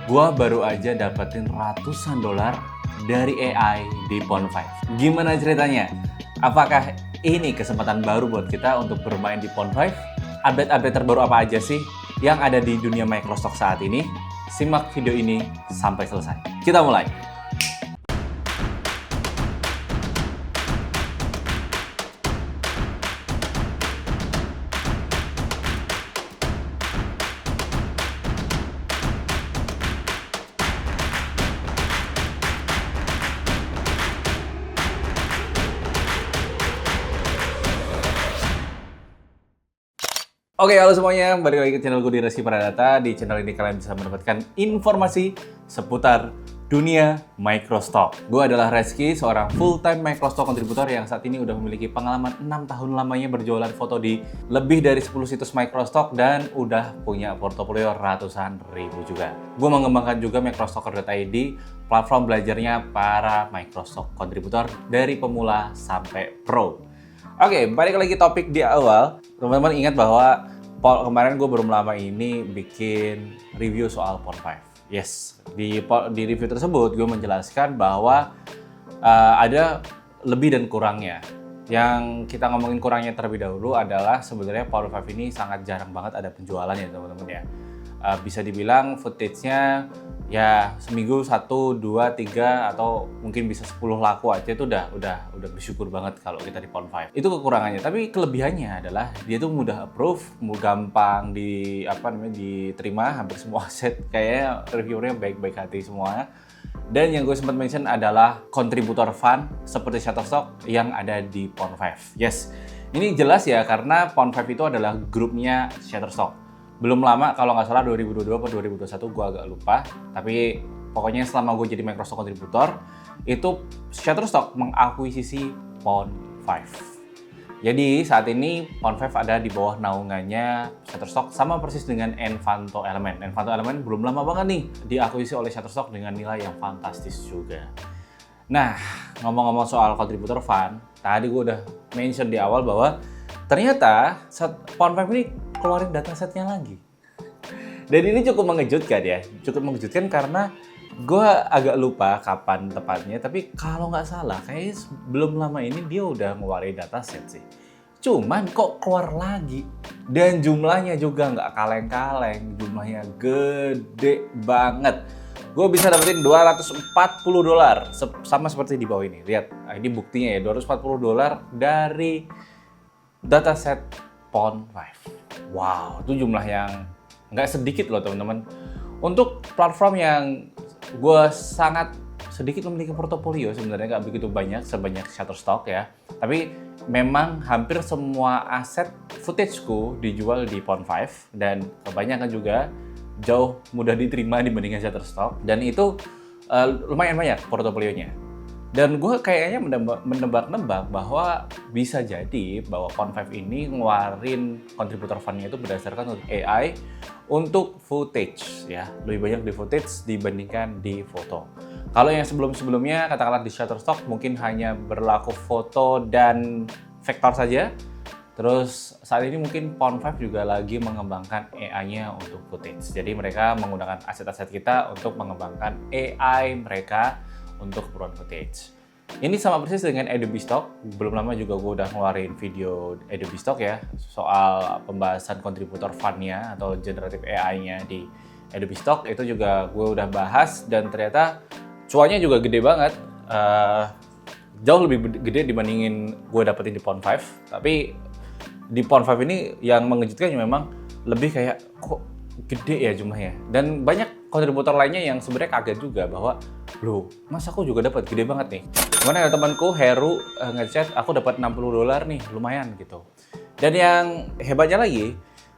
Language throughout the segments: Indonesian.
Gua baru aja dapetin ratusan dolar dari AI di Pond5. Gimana ceritanya? Apakah ini kesempatan baru buat kita untuk bermain di Pond5? Update-update terbaru apa aja sih yang ada di dunia Microstock saat ini? Simak video ini sampai selesai. Kita mulai. Oke, halo semuanya, balik lagi ke channel gue di Reski Pradata. Di channel ini kalian bisa mendapatkan informasi seputar dunia Microstock. Gue adalah Reski, seorang full-time Microstock kontributor yang saat ini udah memiliki pengalaman 6 tahun lamanya berjualan foto di lebih dari 10 situs Microstock dan udah punya portofolio ratusan ribu juga. Gue mengembangkan juga Microstocker.id, platform belajarnya para Microstock kontributor dari pemula sampai pro. Oke, balik lagi topik di awal. Teman-teman ingat bahwa kemarin gue belum lama ini bikin review soal Pond5. Yes, di review tersebut gue menjelaskan bahwa ada lebih dan kurangnya. Yang kita ngomongin kurangnya terlebih dahulu adalah sebenarnya Pond5 ini sangat jarang banget ada penjualannya teman-teman ya. Bisa dibilang footage-nya ya seminggu 1, 2, 3 atau mungkin bisa 10 laku aja itu udah bersyukur banget kalau kita di Pond5. Itu kekurangannya, tapi kelebihannya adalah dia tuh mudah approve, gampang diterima hampir semua aset, kayaknya reviewernya baik-baik hati semua. Dan yang gue sempat mention adalah kontributor fun seperti Shutterstock yang ada di Pond5. Yes, ini jelas ya karena Pond5 itu adalah grupnya Shutterstock. Belum lama, kalau nggak salah 2022 atau 2021, gue agak lupa. Tapi pokoknya selama gue jadi Microstock kontributor, itu Shutterstock mengakuisisi Pond5. Jadi saat ini Pond5 ada di bawah naungannya Shutterstock, sama persis dengan Envato Element. Envato Element belum lama banget nih diakuisisi oleh Shutterstock dengan nilai yang fantastis juga. Nah, ngomong-ngomong soal kontributor fun, tadi gue udah mention di awal bahwa ternyata Pond5 ini keluarin datasetnya lagi. Dan ini cukup mengejutkan ya. Cukup mengejutkan karena gue agak lupa kapan tepatnya. Tapi kalau nggak salah, kayaknya belum lama ini dia udah ngeluarin dataset sih. Cuman kok keluar lagi. Dan jumlahnya juga nggak kaleng-kaleng. Jumlahnya gede banget. Gue bisa dapetin 240 dolar. Sama seperti di bawah ini. Lihat, ini buktinya ya. 240 dolar dari dataset Pond5. Wow, itu jumlah yang nggak sedikit loh teman-teman. Untuk platform yang gue sangat sedikit memiliki portofolio, sebenarnya nggak begitu banyak sebanyak Shutterstock ya. Tapi memang hampir semua aset footageku dijual di Pond5 dan kebanyakan juga jauh mudah diterima dibandingkan Shutterstock. Dan itu lumayan banyak portofolionya. Dan gue kayaknya menebak-nebak bahwa bisa jadi bahwa Pond5 ini ngeluarin kontributor fund-nya itu berdasarkan untuk AI untuk footage ya. Lebih banyak di footage dibandingkan di foto. Kalau yang sebelum-sebelumnya katakanlah di Shutterstock mungkin hanya berlaku foto dan vektor saja. Terus saat ini mungkin Pond5 juga lagi mengembangkan AI-nya untuk footage. Jadi mereka menggunakan aset-aset kita untuk mengembangkan AI mereka untuk keperluan footage. Ini sama persis dengan Adobe Stock. Belum lama juga gue udah ngeluarin video Adobe Stock ya soal pembahasan kontributor fun-nya atau generative AI-nya di Adobe Stock. Itu juga gue udah bahas dan ternyata cuannya juga gede banget. Jauh lebih gede dibandingin gue dapetin di Pond5. Tapi di Pond5 ini yang mengejutkan memang lebih kayak kok gede ya jumlahnya. Dan banyak kontributor lainnya yang sebenarnya kaget juga bahwa loh, mas aku juga dapat gede banget nih. Kemarin ada temanku Heru ngechat aku dapat 60 dolar nih, lumayan gitu. Dan yang hebatnya lagi,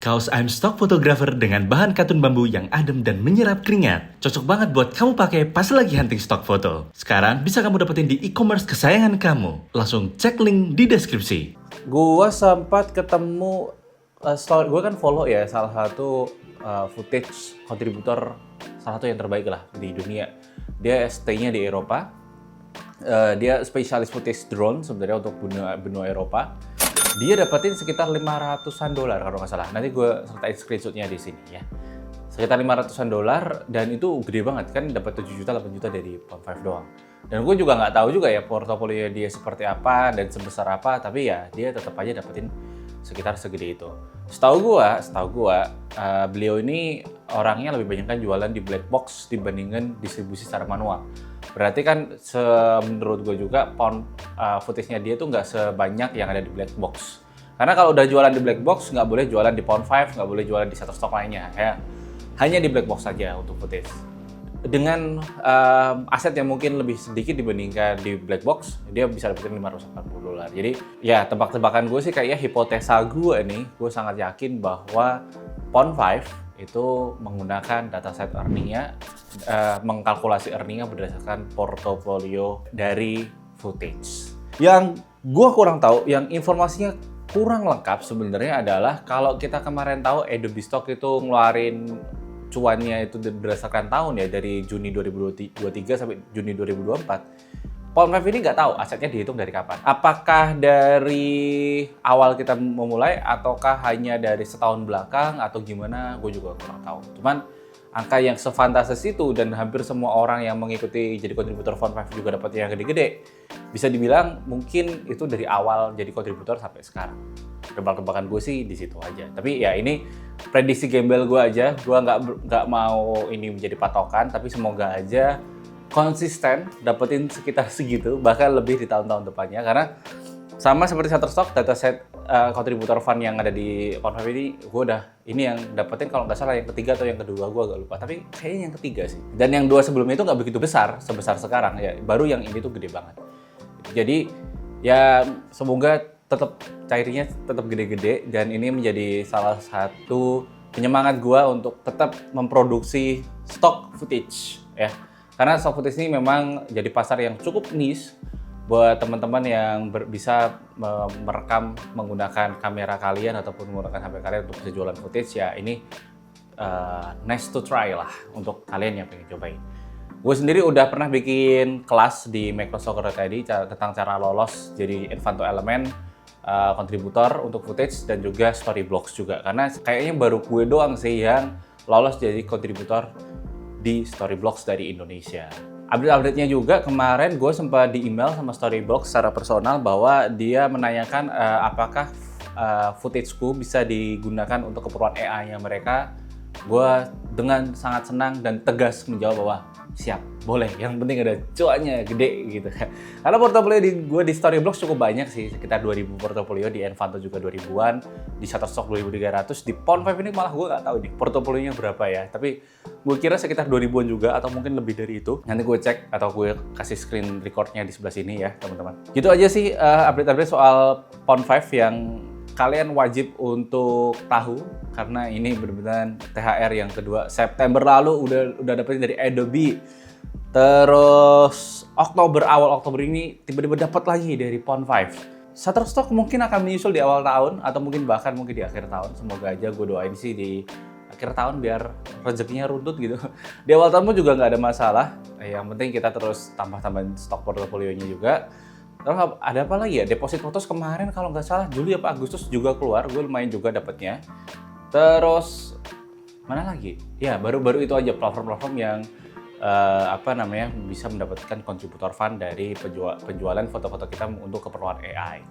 kaos I'm Stock Photographer dengan bahan katun bambu yang adem dan menyerap keringat. Cocok banget buat kamu pakai pas lagi hunting stock foto. Sekarang bisa kamu dapetin di e-commerce kesayangan kamu. Langsung cek link di deskripsi. gua sempat ketemu story, gue kan follow ya salah satu footage kontributor, salah satu yang terbaik lah di dunia. Dia stay-nya di Eropa. Dia spesialis footage drone sebenarnya untuk benua Eropa. Dia dapetin sekitar $500-an kalau nggak salah. Nanti gue sertain screenshotnya di sini ya. sekitar $500-an, dan itu gede banget kan, dapat 7 juta 8 juta dari Pond5 doang. Dan gue juga nggak tahu juga ya portofolio dia seperti apa dan sebesar apa, tapi ya dia tetap aja dapetin sekitar segede itu. Setahu gua beliau ini orangnya lebih banyak kan jualan di black box dibandingkan distribusi secara manual. Berarti kan menurut gue juga footage-nya dia tuh nggak sebanyak yang ada di black box. Karena kalau udah jualan di black box, nggak boleh jualan di Pond5, nggak boleh jualan di Shutterstock lainnya. Ya. Hanya di black box saja untuk footage. Dengan aset yang mungkin lebih sedikit dibandingkan di black box, dia bisa dapetin $540. Jadi ya tebak-tebakan gue sih kayaknya hipotesa gue nih, gue sangat yakin bahwa Pond5 itu menggunakan dataset earningnya, mengkalkulasi earningnya berdasarkan portofolio dari footage. Yang gue kurang tahu, yang informasinya kurang lengkap sebenarnya adalah kalau kita kemarin tahu Adobe Stock itu ngeluarin cuannya itu berdasarkan tahun ya, dari Juni 2023 sampai Juni 2024. Pond5 ini nggak tahu asetnya dihitung dari kapan. Apakah dari awal kita memulai ataukah hanya dari setahun belakang atau gimana, gue juga kurang tahu. Cuman angka yang sefantastis itu dan hampir semua orang yang mengikuti jadi kontributor Pond5 juga dapat yang gede-gede. Bisa dibilang mungkin itu dari awal jadi kontributor sampai sekarang. Tebak-tebakan gue sih di situ aja. Tapi ya ini prediksi gembel gue aja. Gue nggak mau ini menjadi patokan, tapi semoga aja konsisten dapetin sekitar segitu, bahkan lebih di tahun-tahun depannya. Karena sama seperti Shutterstock, dataset kontributor fund yang ada di Pond5 ini, gue udah ini yang dapetin kalau nggak salah yang ketiga atau yang kedua, gue agak lupa. Tapi kayaknya yang ketiga sih. Dan yang dua sebelumnya itu nggak begitu besar sebesar sekarang ya. Baru yang ini tuh gede banget. Jadi ya semoga tetap cairnya tetap gede-gede, dan ini menjadi salah satu penyemangat gua untuk tetap memproduksi stock footage ya. Karena stock footage ini memang jadi pasar yang cukup niche buat teman-teman yang bisa merekam menggunakan kamera kalian ataupun menggunakan HP kalian untuk bisa jualan footage ya. Ini nice to try lah untuk kalian yang pengen cobain. Gue sendiri udah pernah bikin kelas di Microsoft tadi tentang cara lolos jadi Envato Element kontributor untuk footage dan juga Storyblocks juga, karena kayaknya baru gue doang sih yang lolos jadi kontributor di Storyblocks dari Indonesia. Update-update-nya juga kemarin gue sempat di email sama Storyblocks secara personal bahwa dia menanyakan apakah footage-ku bisa digunakan untuk keperluan AI-nya mereka. Gue dengan sangat senang dan tegas menjawab bahwa siap, boleh. Yang penting ada cuannya gede gitu. Karena portofolio gue di Storyblocks cukup banyak sih, sekitar 2000 portofolio, di Envato juga 2000-an, di Shutterstock 2300, di Pond5 ini malah gue nggak tahu nih portofolionya berapa ya. Tapi gue kira sekitar 2000-an juga atau mungkin lebih dari itu. Nanti gue cek atau gue kasih screen recordnya di sebelah sini ya teman-teman. Gitu aja sih update-update soal Pond5 yang kalian wajib untuk tahu, karena ini benar-benar THR yang kedua. September lalu udah dapetin dari Adobe. Terus awal Oktober ini tiba-tiba dapat lagi dari Pond5. Shutterstock mungkin akan menyusul di awal tahun atau mungkin di akhir tahun. Semoga aja, gue doain sih di akhir tahun biar rezekinya runtut gitu. Di awal tahun juga nggak ada masalah. Yang penting kita terus tambah-tambahin stok portofolionya juga. Terus ada apa lagi ya? Deposit Photos kemarin kalau nggak salah Juli apa Agustus juga keluar, gue lumayan juga dapatnya. Terus mana lagi? Ya baru itu aja platform-platform yang bisa mendapatkan kontributor fund dari penjualan foto-foto kita untuk keperluan AI.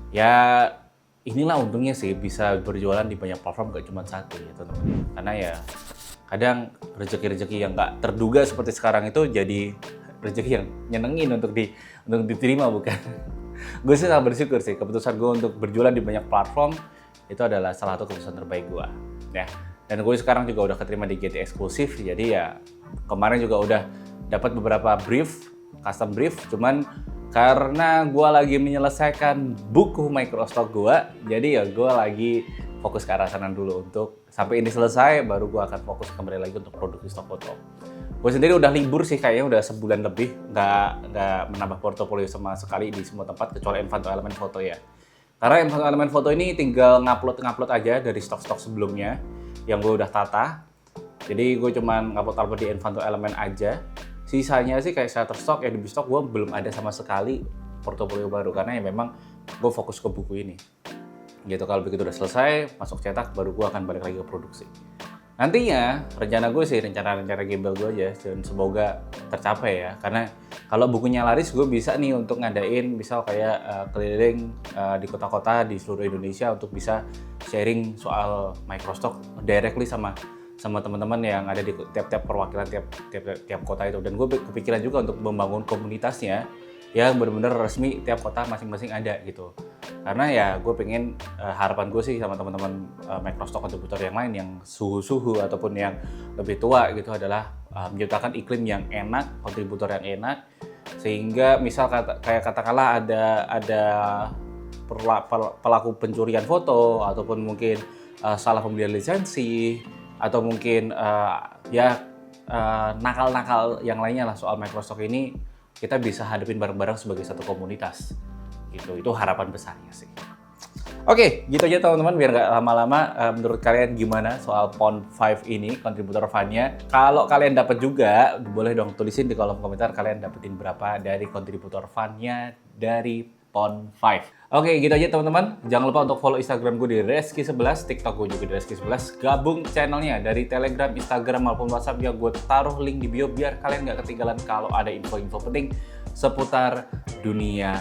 Ya inilah untungnya sih bisa berjualan di banyak platform, gak cuma satu ya teman-teman. Karena ya kadang rezeki-rezeki yang nggak terduga seperti sekarang itu jadi rezeki yang nyenengin untuk diterima, bukan? Gue sih sangat bersyukur sih, keputusan gue untuk berjualan di banyak platform itu adalah salah satu keputusan terbaik gue ya. Dan gue sekarang juga udah keterima di GT eksklusif, jadi ya kemarin juga udah dapat beberapa custom brief, cuman karena gue lagi menyelesaikan buku Microstock gue, jadi ya gue lagi fokus ke arah sana dulu. Untuk sampai ini selesai baru gue akan fokus kembali lagi untuk produksi stok foto. Gue sendiri udah libur sih, kayaknya udah sebulan lebih nggak menambah portofolio sama sekali di semua tempat kecuali Envato Element Foto ya. Karena Envato Element Foto ini tinggal ngupload aja dari stok-stok sebelumnya yang gue udah tata. Jadi gue cuman ngupload di Envato Element aja. Sisanya sih kayak Shutterstock, Adobe Stock gue belum ada sama sekali portofolio baru karena ya memang gue fokus ke buku ini. Gitu, kalau begitu udah selesai masuk cetak baru gue akan balik lagi ke produksi. Nantinya rencana gue sih rencana gembel gue aja dan semoga tercapai ya. Karena kalau bukunya laris gue bisa nih untuk ngadain misal kayak keliling di kota-kota di seluruh Indonesia untuk bisa sharing soal microstock directly sama teman-teman yang ada di tiap-tiap perwakilan tiap kota itu. Dan gue kepikiran juga untuk membangun komunitasnya yang benar-benar resmi tiap kota masing-masing ada gitu. Karena ya gue pengen harapan gue sih sama teman-teman microstock kontributor yang lain yang suhu-suhu ataupun yang lebih tua gitu adalah menciptakan iklim yang enak, kontributor yang enak, sehingga misal kayak katakanlah ada pelaku pencurian foto ataupun mungkin salah pembelian lisensi atau mungkin nakal-nakal yang lainnya lah soal microstock ini, kita bisa hadapin bareng-bareng sebagai satu komunitas gitu. Itu harapan besarnya sih. Oke, gitu aja teman-teman, biar nggak lama-lama. Menurut kalian gimana soal Pond 5 ini, kontributor fund-nya? Kalau kalian dapat juga, boleh dong tulisin di kolom komentar kalian dapetin berapa dari kontributor fund-nya dari Pond 5. Oke, gitu aja teman-teman. Jangan lupa untuk follow Instagram gue di Reski11, TikTok gue juga di Reski11. Gabung channelnya dari Telegram, Instagram maupun WhatsApp ya, gue taruh link di bio biar kalian nggak ketinggalan kalau ada info-info penting seputar dunia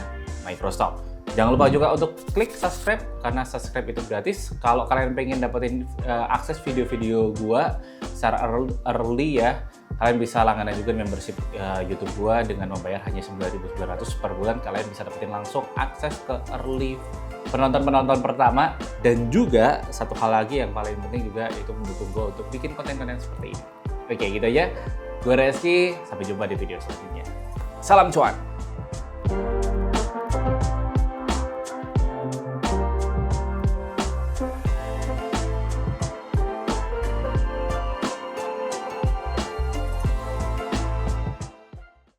microstock. Jangan lupa juga untuk klik subscribe karena subscribe itu gratis. Kalau kalian pengen dapetin akses video-video gua secara early ya, kalian bisa langganan juga membership YouTube gua dengan membayar hanya 9.900 per bulan. Kalian bisa dapetin langsung akses ke early penonton pertama, dan juga satu hal lagi yang paling penting juga itu mendukung gua untuk bikin konten-konten seperti ini. Oke, gitu aja. Gue Reski, sampai jumpa di video selanjutnya. Salam cuan.